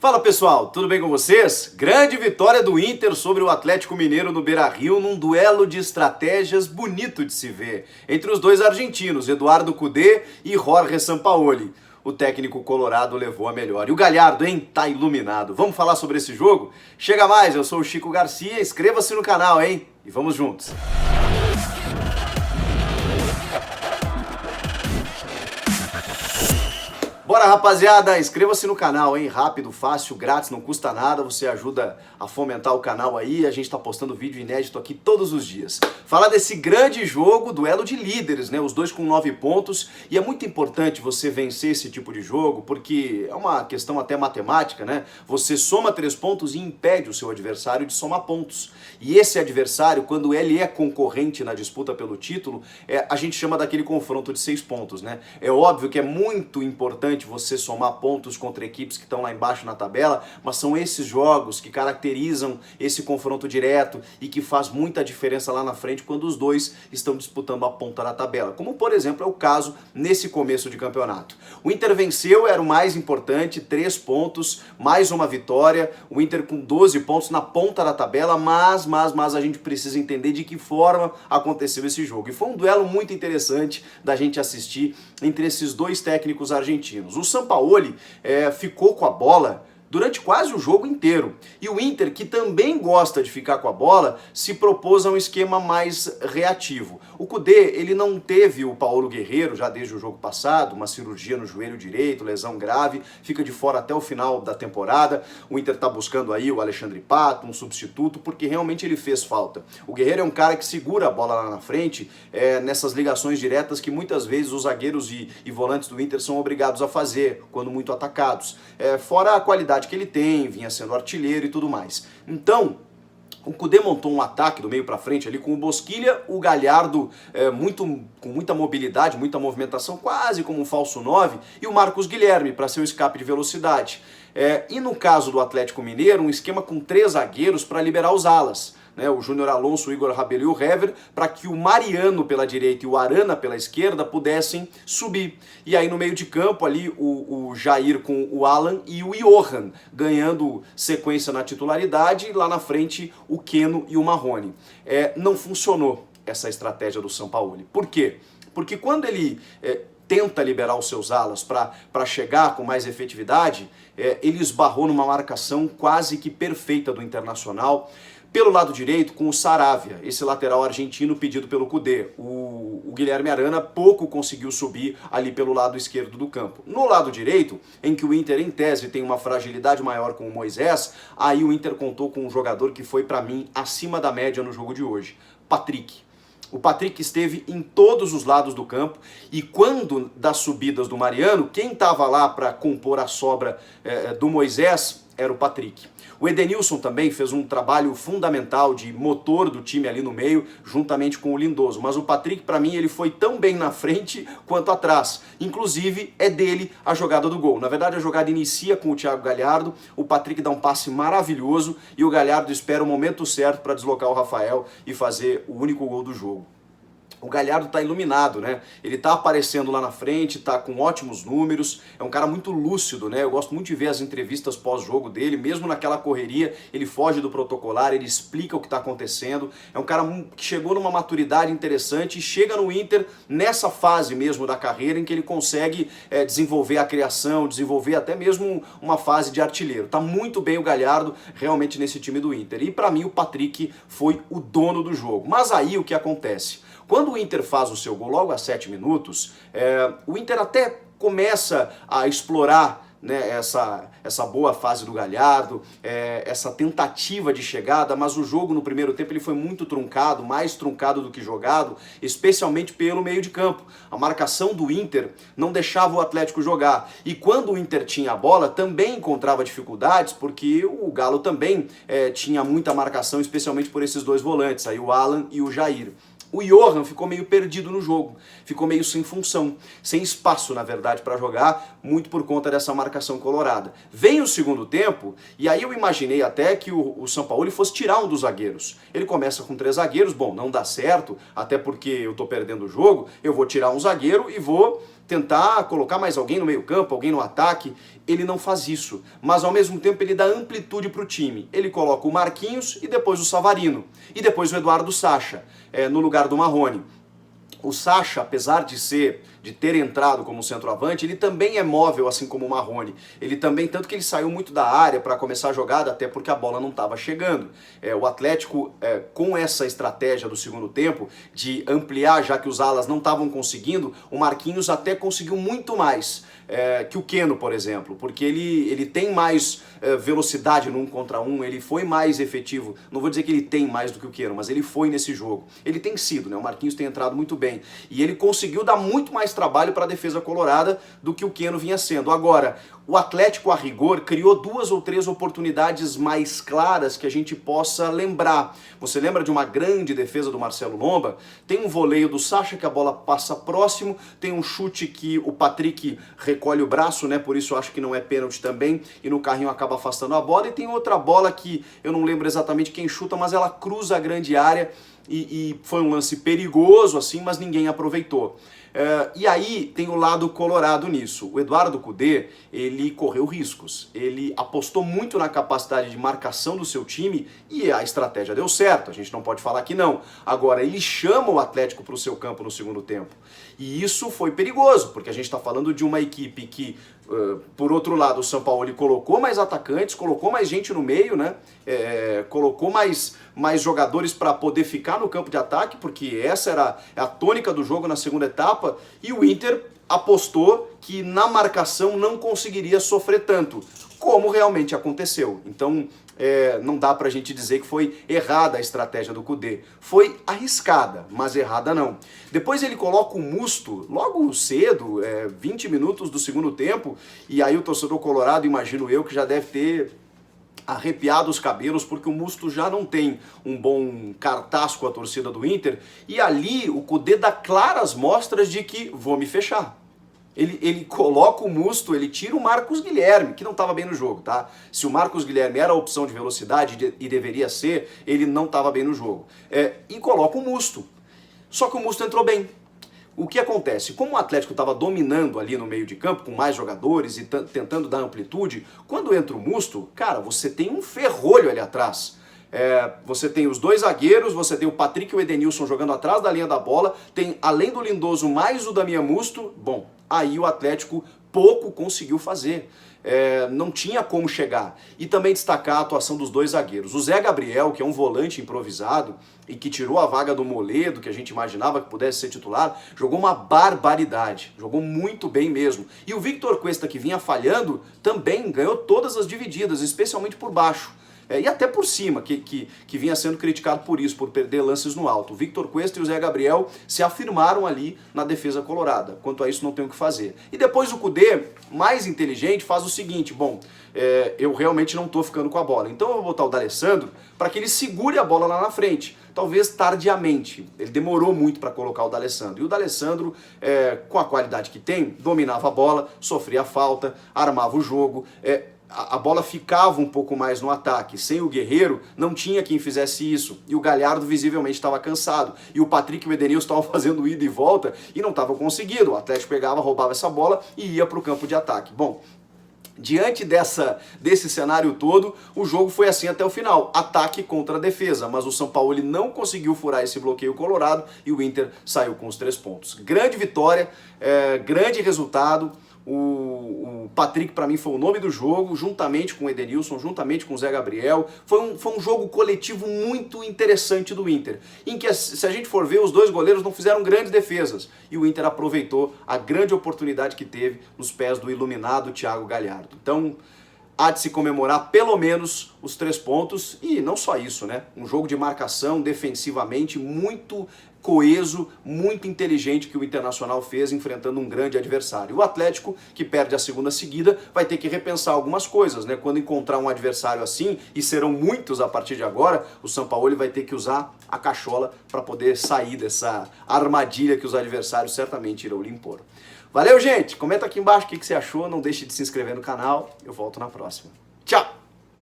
Fala pessoal, tudo bem com vocês? Grande vitória do Inter sobre o Atlético Mineiro no Beira-Rio num duelo de estratégias bonito de se ver entre os dois argentinos, Eduardo Cudê e Jorge Sampaoli. O técnico colorado levou a melhor. E o Galhardo, hein? Tá iluminado. Vamos falar sobre esse jogo? Chega mais, eu sou o Chico Garcia, inscreva-se no canal, hein? E vamos juntos! Bora, rapaziada, inscreva-se no canal, hein? Rápido, fácil, grátis, não custa nada, você ajuda a fomentar o canal aí, a gente tá postando vídeo inédito aqui todos os dias. Falar desse grande jogo, duelo de líderes, né? Os dois com 9 pontos, e é muito importante você vencer esse tipo de jogo, porque é uma questão até matemática, né? Você soma 3 pontos e impede o seu adversário de somar pontos. E esse adversário, quando ele é concorrente na disputa pelo título, a gente chama daquele confronto de 6 pontos, né? É óbvio que é muito importante você somar pontos contra equipes que estão lá embaixo na tabela, mas são esses jogos que caracterizam esse confronto direto e que faz muita diferença lá na frente quando os dois estão disputando a ponta da tabela, como por exemplo é o caso nesse começo de campeonato. O Inter venceu, era o mais importante, 3 pontos, mais uma vitória, o Inter com 12 pontos na ponta da tabela, mas a gente precisa entender de que forma aconteceu esse jogo. E foi um duelo muito interessante da gente assistir entre esses dois técnicos argentinos. O Sampaoli ficou com a bola durante quase o jogo inteiro. E o Inter, que também gosta de ficar com a bola, se propôs a um esquema mais reativo. O Cudê, ele não teve o Paulo Guerreiro, já desde o jogo passado, uma cirurgia no joelho direito, lesão grave, fica de fora até o final da temporada. O Inter tá buscando aí o Alexandre Pato, um substituto, porque realmente ele fez falta. O Guerreiro é um cara que segura a bola lá na frente, nessas ligações diretas que muitas vezes os zagueiros e volantes do Inter são obrigados a fazer, quando muito atacados. Fora a qualidade que ele tem, vinha sendo artilheiro e tudo mais. Então, o Cudê montou um ataque do meio para frente ali com o Bosquilha, o Galhardo com muita mobilidade, muita movimentação, quase como um falso 9, e o Marcos Guilherme para seu escape de velocidade. E no caso do Atlético Mineiro, um esquema com 3 zagueiros para liberar os alas. O Júnior Alonso, o Igor Rabelo e o Hever, para que o Mariano pela direita e o Arana pela esquerda pudessem subir. E aí no meio de campo ali o Jair com o Alan e o Johan, ganhando sequência na titularidade, e lá na frente o Keno e o Marrone. Não funcionou essa estratégia do Sampaoli. Por quê? Porque quando ele tenta liberar os seus alas para chegar com mais efetividade, ele esbarrou numa marcação quase que perfeita do Internacional, pelo lado direito com o Saravia, esse lateral argentino pedido pelo Cudê. O Guilherme Arana pouco conseguiu subir ali pelo lado esquerdo do campo. No lado direito, em que o Inter em tese tem uma fragilidade maior com o Moisés, aí o Inter contou com um jogador que foi para mim acima da média no jogo de hoje, Patrick. O Patrick esteve em todos os lados do campo e quando das subidas do Mariano, quem estava lá para compor a sobra do Moisés era o Patrick. O Edenilson também fez um trabalho fundamental de motor do time ali no meio, juntamente com o Lindoso. Mas o Patrick, para mim, ele foi tão bem na frente quanto atrás. Inclusive, é dele a jogada do gol. Na verdade, a jogada inicia com o Thiago Galhardo, o Patrick dá um passe maravilhoso e o Galhardo espera o momento certo para deslocar o Rafael e fazer o único gol do jogo. O Galhardo tá iluminado, né? Ele tá aparecendo lá na frente, tá com ótimos números, é um cara muito lúcido, né? Eu gosto muito de ver as entrevistas pós-jogo dele, mesmo naquela correria, ele foge do protocolar, ele explica o que tá acontecendo. É um cara que chegou numa maturidade interessante e chega no Inter nessa fase mesmo da carreira em que ele consegue desenvolver a criação, desenvolver até mesmo uma fase de artilheiro. Tá muito bem o Galhardo realmente nesse time do Inter. E pra mim o Patrick foi o dono do jogo. Mas aí o que acontece? Quando o Inter faz o seu gol logo a 7 minutos, o Inter até começa a explorar, né, essa boa fase do Galhardo, essa tentativa de chegada, mas o jogo no primeiro tempo ele foi muito truncado, mais truncado do que jogado, especialmente pelo meio de campo. A marcação do Inter não deixava o Atlético jogar. E quando o Inter tinha a bola, também encontrava dificuldades, porque o Galo também tinha muita marcação, especialmente por esses dois volantes, aí o Alan e o Jair. O Johan ficou meio perdido no jogo, ficou meio sem função, sem espaço, na verdade, para jogar, muito por conta dessa marcação colorada. Vem o segundo tempo, e aí eu imaginei até que o Sampaoli fosse tirar um dos zagueiros. Ele começa com 3 zagueiros, bom, não dá certo, até porque eu tô perdendo o jogo, eu vou tirar um zagueiro e vou tentar colocar mais alguém no meio campo, alguém no ataque. Ele não faz isso, mas ao mesmo tempo ele dá amplitude para o time. Ele coloca o Marquinhos e depois o Savarino, e depois o Eduardo Sacha, no lugar do Marrone. O Sacha, apesar de ter entrado como centroavante, ele também é móvel, assim como o Marrone. Ele também, tanto que ele saiu muito da área para começar a jogada, até porque a bola não estava chegando. O Atlético, com essa estratégia do segundo tempo, de ampliar, já que os alas não estavam conseguindo, o Marquinhos até conseguiu muito mais que o Keno, por exemplo, porque ele tem mais velocidade no 1 contra 1, ele foi mais efetivo. Não vou dizer que ele tem mais do que o Keno, mas ele foi nesse jogo. Ele tem sido, né? O Marquinhos tem entrado muito bem. E ele conseguiu dar muito mais trabalho para a defesa colorada do que o Keno vinha sendo. Agora, o Atlético, a rigor, criou 2 ou 3 oportunidades mais claras que a gente possa lembrar. Você lembra de uma grande defesa do Marcelo Lomba? Tem um voleio do Sacha que a bola passa próximo, tem um chute que o Patrick recolhe o braço, né? Por isso eu acho que não é pênalti também, e no carrinho acaba afastando a bola. E tem outra bola que eu não lembro exatamente quem chuta, mas ela cruza a grande área e foi um lance perigoso, assim, mas ninguém aproveitou. E aí tem o lado colorado nisso. O Eduardo Cudê, ele correu riscos. Ele apostou muito na capacidade de marcação do seu time e a estratégia deu certo. A gente não pode falar que não. Agora, ele chama o Atlético para o seu campo no segundo tempo. E isso foi perigoso, porque a gente está falando de uma equipe que, por outro lado, o São Paulo colocou mais atacantes, colocou mais gente no meio, né? Colocou mais jogadores para poder ficar no campo de ataque, porque essa era a tônica do jogo na segunda etapa, e o Inter apostou que na marcação não conseguiria sofrer tanto, como realmente aconteceu. Então, não dá pra gente dizer que foi errada a estratégia do Cudê. Foi arriscada, mas errada não. Depois ele coloca o Musto, logo cedo, 20 minutos do segundo tempo, e aí o torcedor colorado, imagino eu, que já deve ter arrepiado os cabelos, porque o Musto já não tem um bom cartaz com a torcida do Inter, e ali o Cudê dá claras mostras de que vou me fechar. Ele coloca o Musto, ele tira o Marcos Guilherme, que não estava bem no jogo, tá? Se o Marcos Guilherme era a opção de velocidade e deveria ser, ele não estava bem no jogo. E coloca o Musto. Só que o Musto entrou bem. O que acontece? Como o Atlético estava dominando ali no meio de campo, com mais jogadores e tentando dar amplitude, quando entra o Musto, cara, você tem um ferrolho ali atrás. Você tem os 2 zagueiros, você tem o Patrick e o Edenilson jogando atrás da linha da bola, tem, além do Lindoso, mais o Damian Musto. Bom, aí o Atlético pouco conseguiu fazer. Não tinha como chegar. E também destacar a atuação dos 2 zagueiros. O Zé Gabriel, que é um volante improvisado e que tirou a vaga do Moledo, que a gente imaginava que pudesse ser titular, jogou uma barbaridade. Jogou muito bem mesmo. E o Victor Cuesta, que vinha falhando, também ganhou todas as divididas, especialmente por baixo. E até por cima, que vinha sendo criticado por isso, por perder lances no alto. O Victor Cuesta e o Zé Gabriel se afirmaram ali na defesa colorada. Quanto a isso, não tem o que fazer. E depois o Cudê, mais inteligente, faz o seguinte: bom, eu realmente não estou ficando com a bola, então eu vou botar o D'Alessandro para que ele segure a bola lá na frente. Talvez tardiamente. Ele demorou muito para colocar o D'Alessandro. E o D'Alessandro, com a qualidade que tem, dominava a bola, sofria falta, armava o jogo. A bola ficava um pouco mais no ataque. Sem o Guerreiro, não tinha quem fizesse isso. E o Galhardo visivelmente estava cansado. E o Patrick e o Edenilson estavam fazendo ida e volta e não estavam conseguindo. O Atlético pegava, roubava essa bola e ia para o campo de ataque. Bom, diante desse cenário todo, o jogo foi assim até o final. Ataque contra defesa. Mas o São Paulo não conseguiu furar esse bloqueio colorado e o Inter saiu com os 3 pontos. Grande vitória, grande resultado. O Patrick, para mim, foi o nome do jogo, juntamente com o Edenilson, juntamente com o Zé Gabriel. Foi um jogo coletivo muito interessante do Inter, em que, se a gente for ver, os 2 goleiros não fizeram grandes defesas, e o Inter aproveitou a grande oportunidade que teve nos pés do iluminado Thiago Galhardo. Então, há de se comemorar pelo menos os 3 pontos, e não só isso, né? Um jogo de marcação defensivamente muito coeso, muito inteligente que o Internacional fez enfrentando um grande adversário. O Atlético, que perde a segunda seguida, vai ter que repensar algumas coisas, né? Quando encontrar um adversário assim, e serão muitos a partir de agora, o São Paulo vai ter que usar a cachola para poder sair dessa armadilha que os adversários certamente irão lhe impor. Valeu, gente! Comenta aqui embaixo o que você achou, não deixe de se inscrever no canal, eu volto na próxima. Tchau!